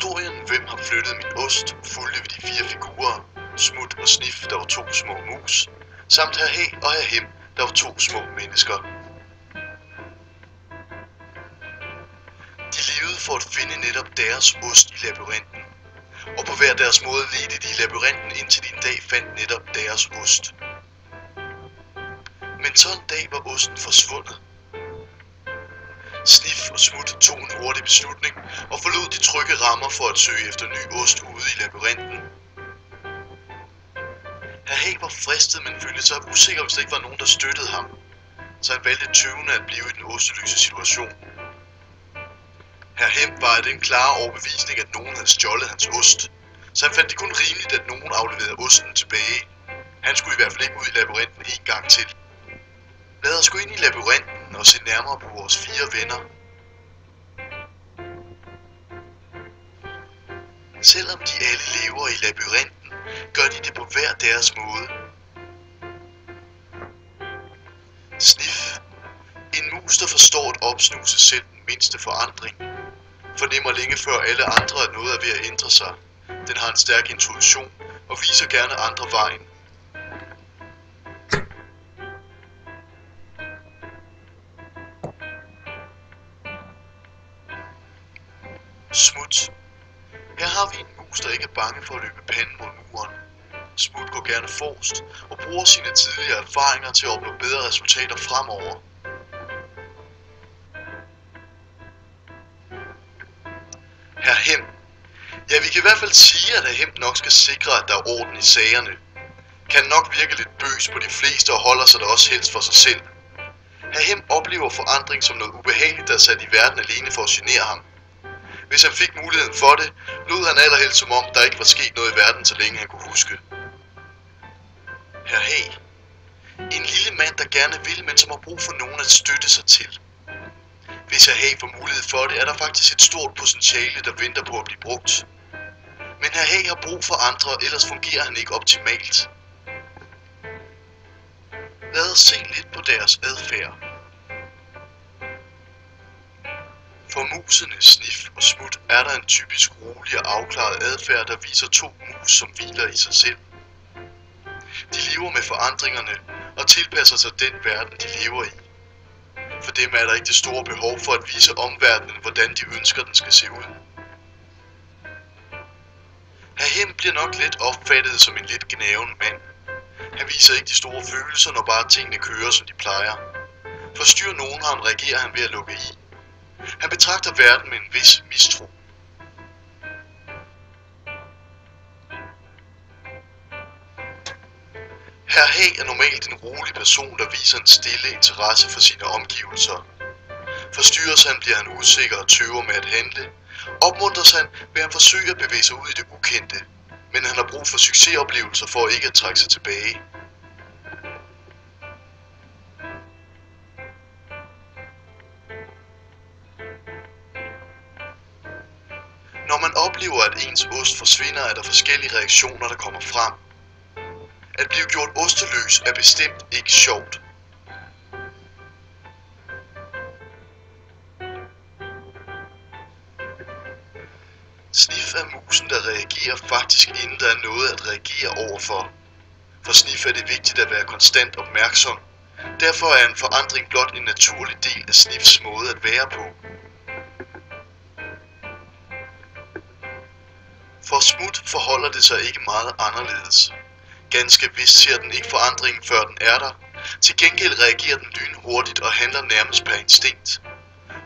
Historien "Hvem har flyttet min ost" fulgte vi de 4 figurer, Smut og Snif, der var 2 små mus, samt Hr. Hæ og Hr. Hem, der var 2 små mennesker. De levede for at finde netop deres ost i labyrinten, og på hver deres måde ledte de i labyrinten, indtil de en dag fandt netop deres ost. Men så en dag var osten forsvundet. Snif og Smut tog en hurtig beslutning og forlod de trygge rammer for at søge efter ny ost ude i labyrinten. Hr. Hæ var fristet, men følte sig usikker, hvis der ikke var nogen, der støttede ham, så han valgte tøvende at blive i den osteløse situation. Hr. Hem var af den klare overbevisning, at nogen havde stjålet hans ost, så han fandt det kun rimeligt, at nogen afleverede osten tilbage. Han skulle i hvert fald ikke ud i labyrinten en gang til. Lad os gå ind i labyrinten og se nærmere på vores 4 venner. Selvom de alle lever i labyrinten, gør de det på hver deres måde. Snif, en mus, der forstår at opsnuse selv den mindste forandring, fornemmer længe før alle andre, at noget er ved at ændre sig. Den har en stærk intuition og viser gerne andre vejen. Smut. Her har vi en mus, der ikke er bange for at løbe panden mod muren. Smut går gerne forrest og bruger sine tidligere erfaringer til at opnå bedre resultater fremover. Hr. Hem. Ja, vi kan i hvert fald sige, at Hr. Hem nok skal sikre, at der er orden i sagerne. Kan nok virke lidt bøs på de fleste og holder sig da også helst for sig selv. Hr. Hem oplever forandring som noget ubehageligt, der er sat i verden alene for at genere ham. Hvis han fik muligheden for det, lød han allerhelst som om, der ikke var sket noget i verden, så længe han kunne huske. Hr. Hæ. En lille mand, der gerne vil, men som har brug for nogen at støtte sig til. Hvis Hr. Hæ får mulighed for det, er der faktisk et stort potentiale, der venter på at blive brugt. Men Hr. Hæ har brug for andre, ellers fungerer han ikke optimalt. Lad os se lidt på deres adfærd. For musene Snif og Smut er der en typisk rolig og afklaret adfærd, der viser 2 mus, som hviler i sig selv. De lever med forandringerne og tilpasser sig den verden, de lever i. For dem er der ikke det store behov for at vise omverdenen, hvordan de ønsker, den skal se ud. Hr. Hem bliver nok let opfattet som en lidt gnavende mand. Han viser ikke de store følelser, når bare tingene kører, som de plejer. Forstyrrer nogen ham, reagerer han ved at lukke i. Han betragter verden med en vis mistro. Hr. Hæ er normalt en rolig person, der viser en stille interesse for sine omgivelser. Forstyrres han, bliver han usikker og tøver med at handle. Opmuntres han, vil han forsøge at bevæge sig ud i det ukendte, men han har brug for succesoplevelser for ikke at trække sig tilbage. Når man oplever, at ens ost forsvinder, er der forskellige reaktioner, der kommer frem. At blive gjort osteløs er bestemt ikke sjovt. Snif er musen, der reagerer faktisk, inden der er noget at reagere overfor. For Snif er det vigtigt at være konstant opmærksom. Derfor er en forandring blot en naturlig del af Snifs måde at være på. For Smut forholder det sig ikke meget anderledes. Ganske vist ser den ikke forandringen, før den er der. Til gengæld reagerer den lynhurtigt og handler nærmest per instinkt.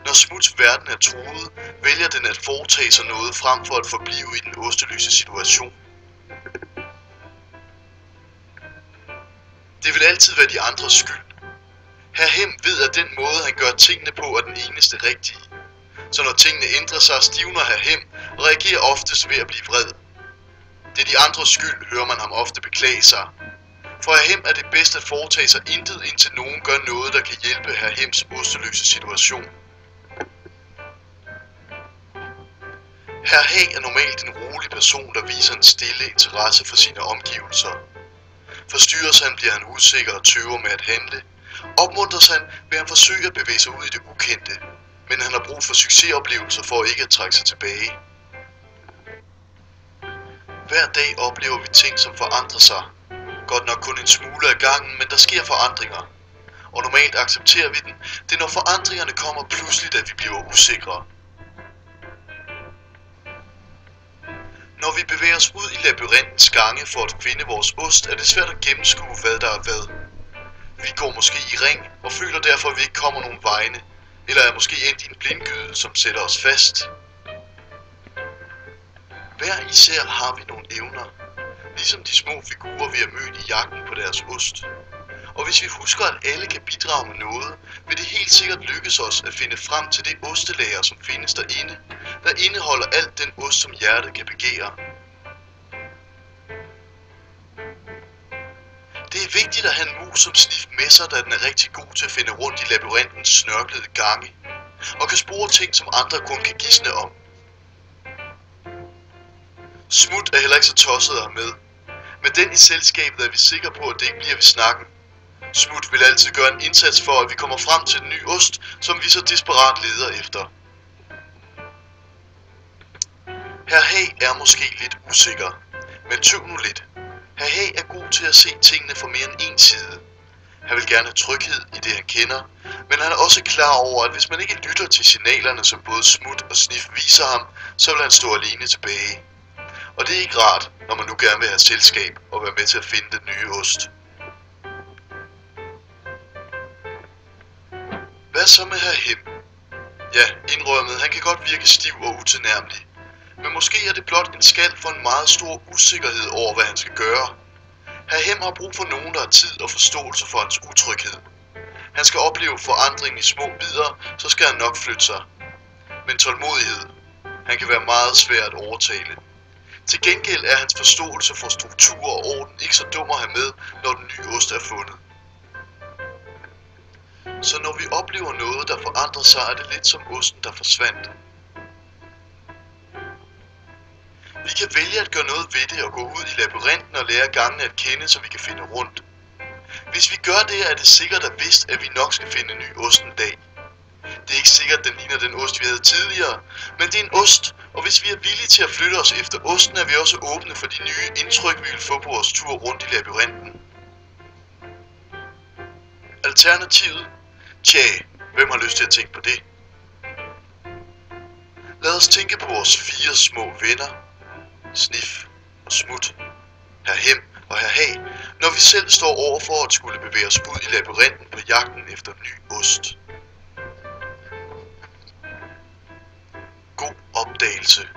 Når Smuts verden er truet, vælger den at foretage sig noget frem for at forblive i den osteløse situation. Det vil altid være de andres skyld. Hr. Hem ved, at den måde, han gør tingene på, er den eneste rigtige. Så når tingene ændrer sig, stivner Hr. Hem og reagerer oftest ved at blive vred. Det er de andres skyld, hører man ham ofte beklage sig. For Hr. Hem er det bedst at foretage sig intet, indtil nogen gør noget, der kan hjælpe Hr. Hems osteløse situation. Hr. Hæ er normalt en rolig person, der viser en stille interesse for sine omgivelser. Forstyrres han, bliver han usikker og tøver med at handle. Opmuntres han, vil han forsøge at bevæge sig ud i det ukendte, men han har brug for succesoplevelser for ikke at trække sig tilbage. Hver dag oplever vi ting, som forandrer sig. Godt nok kun en smule af gangen, men der sker forandringer. Og normalt accepterer vi den. Det er når forandringerne kommer pludseligt, at vi bliver usikre. Når vi bevæger os ud i labyrintens gange for at finde vores ost, er det svært at gennemskue, hvad der er hvad. Vi går måske i ring og føler derfor, at vi ikke kommer nogen vegne, eller er måske endt i en blindgyde, som sætter os fast. Hver især har vi nogle evner, ligesom de små figurer, vi har mødt i jagten på deres ost. Og hvis vi husker, at alle kan bidrage med noget, vil det helt sikkert lykkes os at finde frem til det ostelager, som findes derinde, der indeholder alt den ost, som hjertet kan begære. Det er vigtigt at have en mus som Sniff med sig, da den er rigtig god til at finde rundt i labyrintens snørklede gange, og kan spore ting, som andre kun kan gisne om. Smut er heller ikke så tosset at have med. Med den i selskabet er vi sikre på, at det ikke bliver ved snakken. Smut vil altid gøre en indsats for, at vi kommer frem til den nye ost, som vi så desperat leder efter. Herr Hag er måske lidt usikker, men tøv nu lidt. Herr Hag er god til at se tingene fra mere end en side. Han vil gerne have tryghed i det, han kender, men han er også klar over, at hvis man ikke lytter til signalerne, som både Smut og Sniff viser ham, så vil han stå alene tilbage. Og det er ikke rart, når man nu gerne vil have selskab og være med til at finde den nye ost. Hvad så med herr Hem? Ja, indrømmet, han kan godt virke stiv og utilnærmelig. Men måske er det blot en skal for en meget stor usikkerhed over, hvad han skal gøre. Herr Hem har brug for nogen, der har tid og forståelse for hans utryghed. Han skal opleve forandring i små bidder, så skal han nok flytte sig. Men tålmodighed. Han kan være meget svær at overtale. Til gengæld er hans forståelse for struktur og orden ikke så dum at have med, når den nye ost er fundet. Så når vi oplever noget, der forandrer sig, er det lidt som osten, der forsvandt. Vi kan vælge at gøre noget ved det og gå ud i labyrinten og lære gangene at kende, så vi kan finde rundt. Hvis vi gør det, er det sikkert og vist, at vi nok skal finde en ny ost en dag. Det er ikke sikkert, at den ligner den ost, vi havde tidligere, men det er en ost, og hvis vi er villige til at flytte os efter osten, er vi også åbne for de nye indtryk, vi vil få på vores tur rundt i labyrinten. Alternativet? Tja, hvem har lyst til at tænke på det? Lad os tænke på vores 4 små venner, Sniff og Smut, herr Hem og herr Hag, når vi selv står over for at skulle bevæge os ud i labyrinten på jagten efter ny ost. God opdagelse.